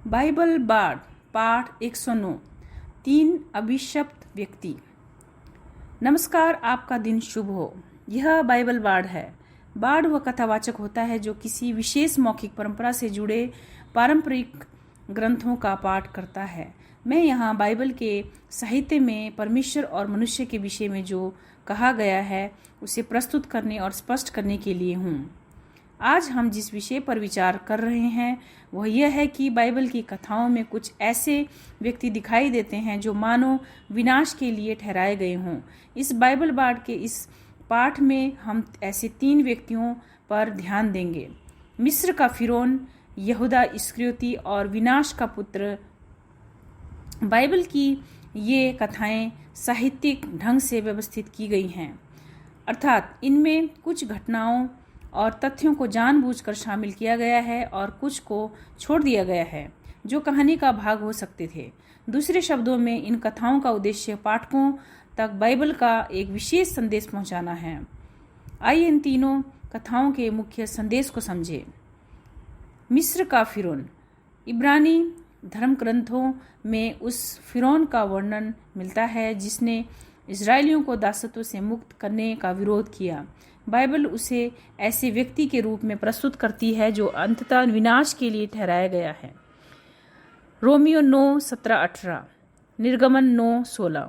Bible बाढ़ पाठ 109 तीन अभिशप्त व्यक्ति। नमस्कार, आपका दिन शुभ हो। यह बाइबल बाढ़ है। बाढ़ वह कथावाचक होता है जो किसी विशेष मौखिक परंपरा से जुड़े पारंपरिक ग्रंथों का पाठ करता है। मैं यहाँ बाइबल के साहित्य में परमेश्वर और मनुष्य के विषय में जो कहा गया है उसे प्रस्तुत करने और स्पष्ट करने के लिए हूँ। आज हम जिस विषय पर विचार कर रहे हैं वह यह है कि बाइबल की कथाओं में कुछ ऐसे व्यक्ति दिखाई देते हैं जो मानो विनाश के लिए ठहराए गए हों। इस बाइबल बाढ़ के इस पाठ में हम ऐसे तीन व्यक्तियों पर ध्यान देंगे: मिस्र का फिरौन, यहूदा इस्करियोती और विनाश का पुत्र। बाइबल की ये कथाएं साहित्यिक ढंग से व्यवस्थित की गई हैं, अर्थात इनमें कुछ घटनाओं और तथ्यों को जानबूझकर शामिल किया गया है और कुछ को छोड़ दिया गया है जो कहानी का भाग हो सकते थे। दूसरे शब्दों में, इन कथाओं का उद्देश्य पाठकों तक बाइबल का एक विशेष संदेश पहुंचाना है। आइए इन तीनों कथाओं के मुख्य संदेश को समझें। मिस्र का फिरौन। इब्रानी धर्म ग्रंथों में उस फिरौन का वर्णन मिलता है जिसने इजरायलियों को दासत्व से मुक्त करने का विरोध किया। बाइबल उसे ऐसे व्यक्ति के रूप में प्रस्तुत करती है जो अंततः विनाश के लिए ठहराया गया है। रोमियो 9:17-18, निर्गमन 9:16।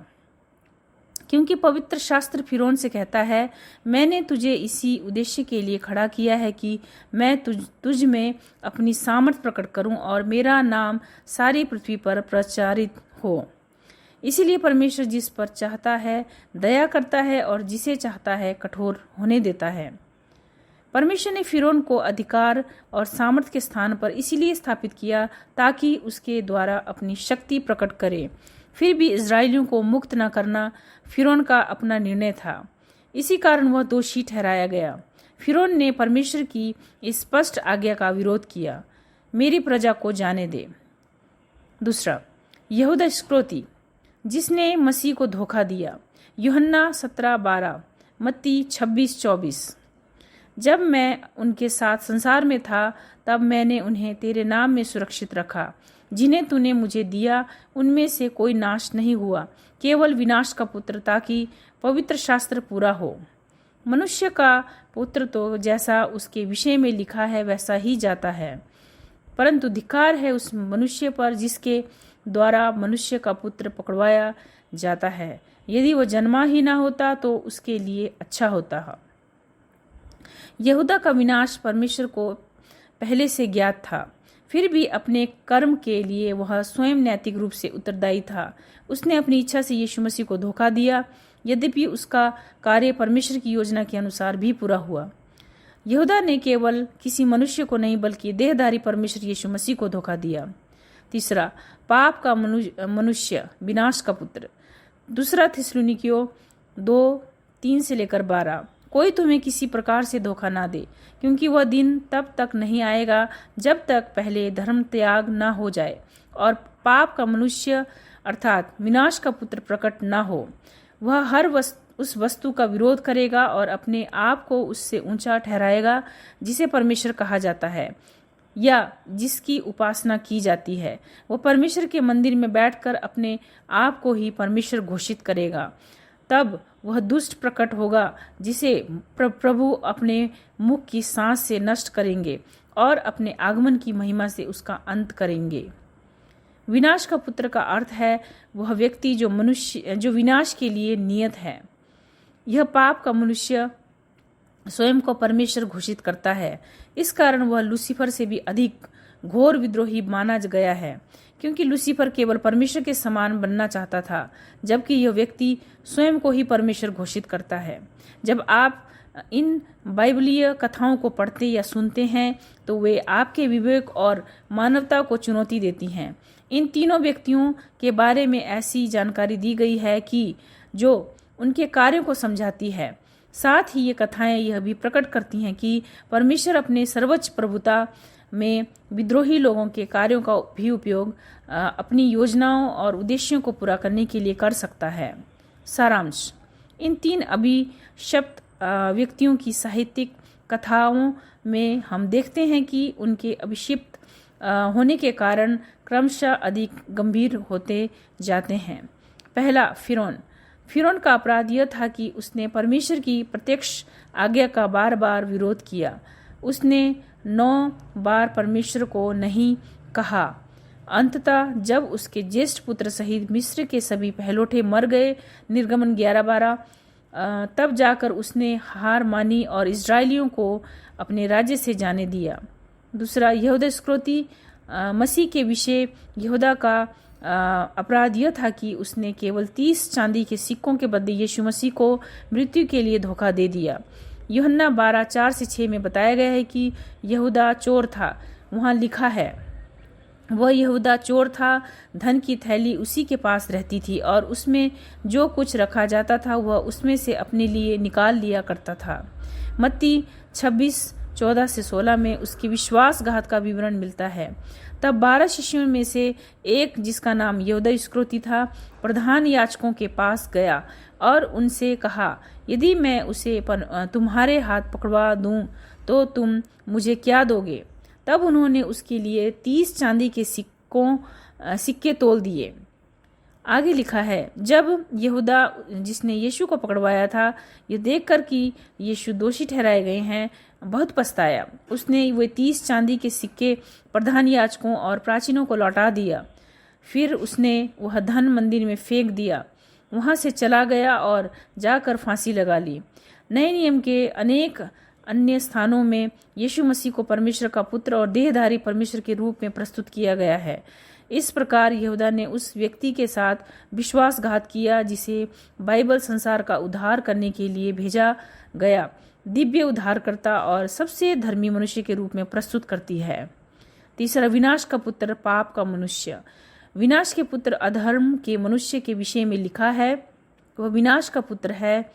क्योंकि पवित्र शास्त्र फिरौन से कहता है, मैंने तुझे इसी उद्देश्य के लिए खड़ा किया है कि मैं तुझ में अपनी सामर्थ प्रकट करूं और मेरा नाम सारी पृथ्वी पर प्रचारित हो। इसीलिए परमेश्वर जिस पर चाहता है दया करता है और जिसे चाहता है कठोर होने देता है। परमेश्वर ने फिरौन को अधिकार और सामर्थ के स्थान पर इसीलिए स्थापित किया ताकि उसके द्वारा अपनी शक्ति प्रकट करे। फिर भी इजरायलियों को मुक्त न करना फिरौन का अपना निर्णय था। इसी कारण वह दोषी ठहराया गया। फिरौन ने परमेश्वर की इस स्पष्ट आज्ञा का विरोध किया, मेरी प्रजा को जाने दे। दूसरा, यहूदा इस्करियोती जिसने मसीह को धोखा दिया। यूहन्ना 17:12, मत्ती 26:24। जब मैं उनके साथ संसार में था तब मैंने उन्हें तेरे नाम में सुरक्षित रखा। जिन्हें तूने मुझे दिया उनमें से कोई नाश नहीं हुआ, केवल विनाश का पुत्र, ताकि पवित्र शास्त्र पूरा हो। मनुष्य का पुत्र तो जैसा उसके विषय में लिखा है वैसा ही जाता है, परंतु धिक्कार है उस मनुष्य पर जिसके द्वारा मनुष्य का पुत्र पकड़वाया जाता है। यदि वह जन्मा ही ना होता तो उसके लिए अच्छा होता है। यहूदा का विनाश परमेश्वर को पहले से ज्ञात था, फिर भी अपने कर्म के लिए वह स्वयं नैतिक रूप से उत्तरदायी था। उसने अपनी इच्छा से यीशु मसीह को धोखा दिया, यद्यपि उसका कार्य परमेश्वर की योजना के अनुसार भी पूरा हुआ। यहूदा ने केवल किसी मनुष्य को नहीं बल्कि देहधारी परमेश्वर यीशु मसीह को धोखा दिया। तीसरा, पाप का मनुष्य, विनाश का पुत्र। दूसरा थिस्सलुनीकियों 2:3-12। कोई तुम्हें किसी प्रकार से धोखा ना दे, क्योंकि वह दिन तब तक नहीं आएगा जब तक पहले धर्म त्याग ना हो जाए और पाप का मनुष्य अर्थात विनाश का पुत्र प्रकट ना हो। वह हर उस वस्तु का विरोध करेगा और अपने आप को उससे ऊंचा ठहराएगा जिसे परमेश्वर कहा जाता है या जिसकी उपासना की जाती है। वो परमेश्वर के मंदिर में बैठकर अपने आप को ही परमेश्वर घोषित करेगा। तब वह दुष्ट प्रकट होगा जिसे प्रभु अपने मुख की सांस से नष्ट करेंगे और अपने आगमन की महिमा से उसका अंत करेंगे। विनाश का पुत्र का अर्थ है वह व्यक्ति जो विनाश के लिए नियत है। यह पाप का मनुष्य स्वयं को परमेश्वर घोषित करता है। इस कारण वह लूसीफर से भी अधिक घोर विद्रोही माना गया है, क्योंकि लूसीफर केवल परमेश्वर के समान बनना चाहता था, जबकि यह व्यक्ति स्वयं को ही परमेश्वर घोषित करता है। जब आप इन बाइबलीय कथाओं को पढ़ते या सुनते हैं तो वे आपके विवेक और मानवता को चुनौती देती हैं। इन तीनों व्यक्तियों के बारे में ऐसी जानकारी दी गई है कि जो उनके कार्यों को समझाती है। साथ ही ये कथाएं यह भी प्रकट करती हैं कि परमेश्वर अपने सर्वोच्च प्रभुता में विद्रोही लोगों के कार्यों का भी उपयोग अपनी योजनाओं और उद्देश्यों को पूरा करने के लिए कर सकता है। सारांश, इन तीन अभिशप्त व्यक्तियों की साहित्यिक कथाओं में हम देखते हैं कि उनके अभिषिक्त होने के कारण क्रमशः अधिक गंभीर होते जाते हैं। पहला, फिरौन का अपराध यह था कि उसने परमेश्वर की प्रत्यक्ष आज्ञा का बार बार विरोध किया। उसने 9 बार परमेश्वर को नहीं कहा। अंततः जब उसके ज्येष्ठ पुत्र सहित मिस्र के सभी पहलौठे मर गए, निर्गमन 11:12, तब जाकर उसने हार मानी और इस्राएलियों को अपने राज्य से जाने दिया। दूसरा, यहूदा इस्करियोती मसीह के विषय यहूदा का अपराध यह था कि उसने केवल 30 चांदी के सिक्कों के बदले यीशु मसीह को मृत्यु के लिए धोखा दे दिया। यूहन्ना 12:4-6 में बताया गया है कि यहूदा चोर था। वहाँ लिखा है, वह यहूदा चोर था, धन की थैली उसी के पास रहती थी और उसमें जो कुछ रखा जाता था वह उसमें से अपने लिए निकाल लिया करता था। मत्ती 26:14-16 में उसके विश्वासघात का विवरण मिलता है। तब 12 शिष्यों में से एक, जिसका नाम यहूदा इस्करियोती था, प्रधान याजकों के पास गया और उनसे कहा, यदि मैं उसे तुम्हारे हाथ पकड़वा दूं तो तुम मुझे क्या दोगे? तब उन्होंने उसके लिए 30 चांदी के सिक्के तोल दिए। आगे लिखा है, जब यहूदा जिसने यीशु को पकड़वाया था, यह देखकर कि यीशु दोषी ठहराए गए हैं, बहुत पछताया। उसने वे 30 चांदी के सिक्के प्रधान याजकों और प्राचीनों को लौटा दिया। फिर उसने वह धन मंदिर में फेंक दिया, वहां से चला गया और जाकर फांसी लगा ली। नए नियम के अनेक अन्य स्थानों में यीशु मसीह को परमेश्वर का पुत्र और देहधारी परमेश्वर के रूप में प्रस्तुत किया गया है। इस प्रकार यहूदा ने उस व्यक्ति के साथ विश्वासघात किया जिसे बाइबल संसार का उद्धार करने के लिए भेजा गया दिव्य उद्धारकर्ता और सबसे धर्मी मनुष्य के रूप में प्रस्तुत करती है। तीसरा, विनाश का पुत्र, पाप का मनुष्य। विनाश के पुत्र अधर्म के मनुष्य के विषय में लिखा है, वह विनाश का पुत्र है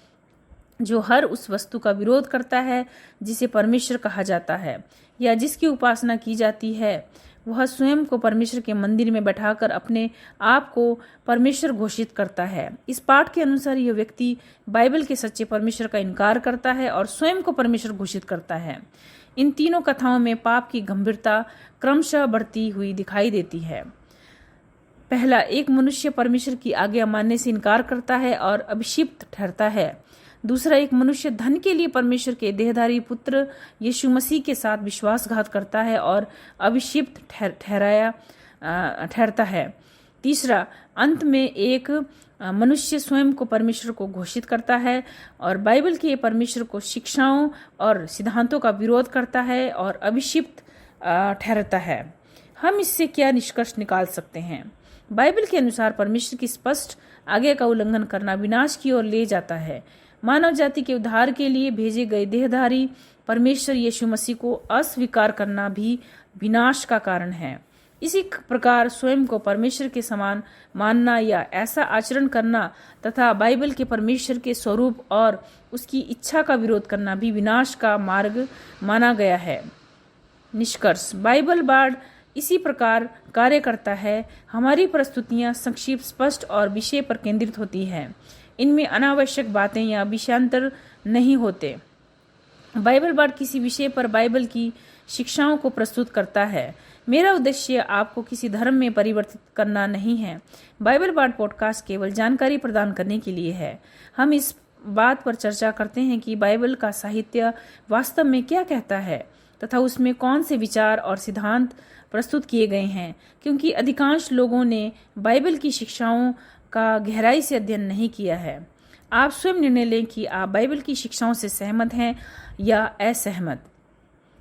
जो हर उस वस्तु का विरोध करता है जिसे परमेश्वर कहा जाता है या जिसकी उपासना की जाती है। वह स्वयं को परमेश्वर के मंदिर में बैठाकर अपने आप को परमेश्वर घोषित करता है। इस पाठ के अनुसार यह व्यक्ति बाइबल के सच्चे परमेश्वर का इनकार करता है और स्वयं को परमेश्वर घोषित करता है। इन तीनों कथाओं में पाप की गंभीरता क्रमशः बढ़ती हुई दिखाई देती है। पहला, एक मनुष्य परमेश्वर की आज्ञा मानने से इनकार करता है और अभिषिक्त ठहरता है। दूसरा, एक मनुष्य धन के लिए परमेश्वर के देहधारी पुत्र यीशु मसीह के साथ विश्वासघात करता है और अभिषिक्त ठहरता है। तीसरा, अंत में एक मनुष्य स्वयं को परमेश्वर को घोषित करता है और बाइबल के परमेश्वर को शिक्षाओं और सिद्धांतों का विरोध करता है और अभिषिक्त ठहरता है। हम इससे क्या निष्कर्ष निकाल सकते हैं? बाइबल के अनुसार परमेश्वर की स्पष्ट आज्ञा का उल्लंघन करना विनाश की ओर ले जाता है। मानव जाति के उद्धार के लिए भेजे गए देहधारी परमेश्वर यीशु मसीह को अस्वीकार करना भी विनाश का कारण है। इसी प्रकार स्वयं को परमेश्वर के समान मानना या ऐसा आचरण करना तथा बाइबल के परमेश्वर के स्वरूप और उसकी इच्छा का विरोध करना भी विनाश का मार्ग माना गया है। निष्कर्ष, बाइबल बाड़ इसी प्रकार कार्य करता है। हमारी प्रस्तुतियां संक्षिप्त, स्पष्ट और विषय पर केंद्रित होती हैं। इनमें अनावश्यक बातें या विषयांतर नहीं होते। बाइबल बाड़ किसी विषय पर बाइबल की शिक्षाओं को प्रस्तुत करता है। मेरा उद्देश्य आपको किसी धर्म में परिवर्तित करना नहीं है। बाइबल बाड़ पॉडकास्ट केवल जानकारी प्रदान करने के लिए है। हम इस बात पर चर्चा करते हैं कि बाइबल का साहित्य वास्तव में क्या कहता है तथा उसमें कौन से विचार और सिद्धांत प्रस्तुत किए गए हैं, क्योंकि अधिकांश लोगों ने बाइबल की शिक्षाओं का गहराई से अध्ययन नहीं किया है। आप स्वयं निर्णय लें कि आप बाइबल की शिक्षाओं से सहमत हैं या असहमत।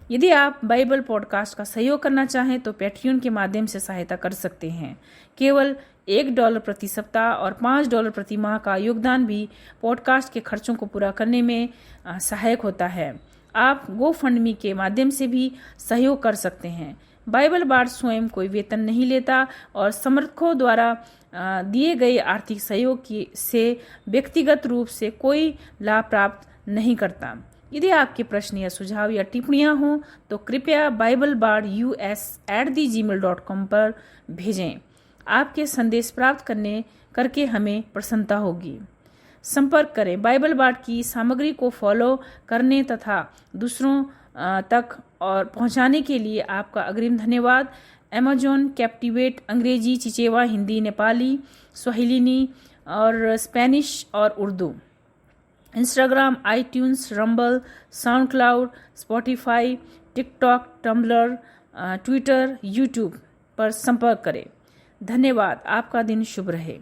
यदि आप बाइबल पॉडकास्ट का सहयोग करना चाहें तो पैट्रियन के माध्यम से सहायता कर सकते हैं। केवल $1 प्रति सप्ताह और $5 प्रति माह का योगदान भी पॉडकास्ट के खर्चों को पूरा करने में सहायक होता है। आप GoFundMe के माध्यम से भी सहयोग कर सकते हैं। बाइबल बाड़ स्वयं कोई वेतन नहीं लेता और समर्थकों द्वारा दिए गए आर्थिक सहयोग से व्यक्तिगत रूप से कोई लाभ प्राप्त नहीं करता। यदि आपके प्रश्न या सुझाव या टिप्पणियां हों तो कृपया biblebarus@gmail.com पर भेजें। आपके संदेश प्राप्त करके हमें प्रसन्नता होगी। संपर्क करें। बाइबल बाड़ की सामग्री को फॉलो करने तथा दूसरों तक और पहुंचाने के लिए आपका अग्रिम धन्यवाद। अमेजॉन, कैप्टिवेट, अंग्रेजी, चिचेवा, हिंदी, नेपाली, स्वाहिलिनी और स्पेनिश और Urdu, Instagram, iTunes, Rumble, SoundCloud, Spotify, TikTok, Tumblr, Twitter, YouTube पर संपर्क करें। धन्यवाद। आपका दिन शुभ रहे।